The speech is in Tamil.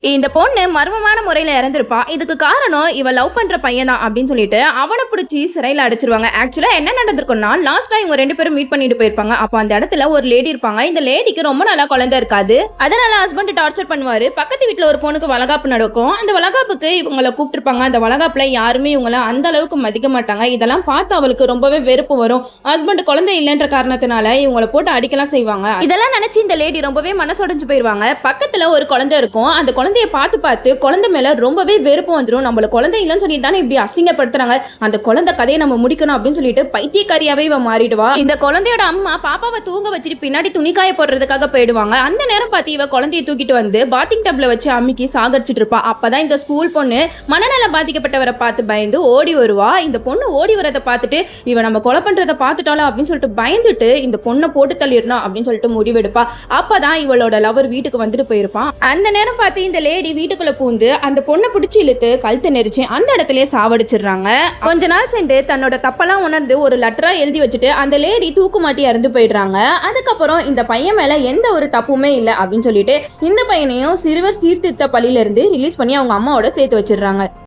இந்த பொண்ணு மர்மமான முறையில இறந்திருப்பா. இதுக்கு காரணம் இவ லவ் பண்ற பையன் தான் அப்படின்னு சொல்லிட்டு அவனை பிடிச்சி சிறையில அடைச்சிருவாங்க. ஆக்சுவலா என்ன நடந்திருக்கும்னா, லாஸ்ட் டைம் இவங்க 2 பேரும் மீட் பண்ணிட்டு போயிருப்பாங்க. அப்ப அந்த இடத்துல ஒரு லேடி இருப்பாங்க. இந்த லேடிக்கு ரொம்ப நாளா குழந்தை இருக்காது. அதனால ஹஸ்பண்ட் டார்ச்சர் பண்ணுவாரு. பக்கத்து வீட்டுல ஒரு பொண்ணுக்கு வளகாப்பு நடக்கும். அந்த வளகாப்புக்கு இவங்களை கூப்பிட்டுருப்பாங்க. அந்த வளகாப்புல யாருமே இவங்களை அந்த அளவுக்கு மதிக்க மாட்டாங்க. இதெல்லாம் பார்த்து அவளுக்கு ரொம்பவே வெறுப்பு வரும். ஹஸ்பண்ட் குழந்தை இல்லைன்ற காரணத்தினால இவங்களை போட்டு அடிக்கலாம் செய்வாங்க. இதெல்லாம் நினைச்சு இந்த லேடி ரொம்பவே மனசொடைஞ்சு போயிருவாங்க. பக்கத்துல ஒரு குழந்தை இருக்கும். அந்த குழந்தைய பார்த்து குழந்தை மேல ரொம்பவே வெறுப்பு வந்துடும். நம்மள குழந்தை இல்லைன்னு சொல்லி தானே இப்படி அசிங்கப்படுத்துறாங்க, அந்த குழந்தை கதையை நம்ம முடிக்கணும் அப்படின்னு சொல்லிட்டு பைத்தியக்காரியாவே இவ மாறிடுவா. இந்த குழந்தையோட அம்மா பாப்பாவை தூங்க வச்சுட்டு பின்னாடி துணிக்காய போடுறதுக்காக போயிடுவாங்க. அந்த நேரம் பார்த்து இவ குழந்தைய தூக்கிட்டு வந்து பாத்திங் டப்ல வச்சு அம்மிக்கு சாகடிச்சிட்டு இருப்பா. அப்பதான் இந்த ஸ்கூல் பொண்ணு மனநல பாதிக்கப்பட்டவரை பார்த்து பயந்து ஓடி வருவா. இந்த பொண்ணு ஓடி வரதை பார்த்துட்டு இவ நம்ம கொலை பண்றதை பார்த்துட்டாளா அப்படின்னு சொல்லிட்டு பயந்துட்டு இந்த பொண்ணை போட்டு தள்ளிடணும் அப்படின்னு சொல்லிட்டு முடிவெடுப்பா. அப்பதான் இவளோட லவர் வீட்டுக்கு வந்துட்டு போயிருப்பான். அந்த நேரம் பார்த்து இந்த லேடி வீட்டுக்குள்ள பூந்து அந்த பொண்ணை பிடிச்சி இழுத்து கழுத்து நெரிச்சு அந்த இடத்துலயே சாவடிச்சிடுறாங்க. கொஞ்ச நாள் சென்று தன்னோட தப்பெல்லாம் உணர்ந்து ஒரு லெட்டரா எழுதி வச்சுட்டு அந்த லேடி தூக்கு மாட்டி இறந்து போயிடுறாங்க. அதுக்கப்புறம் இந்த பையன் மேல எந்த ஒரு தப்புமே இல்லை அப்படின்னு சொல்லிட்டு இந்த பையனையும் சிறுவர் சீர்திருத்த பள்ளியில இருந்து ரிலீஸ் பண்ணி அவங்க அம்மாவோட சேர்த்து வச்சிடுறாங்க.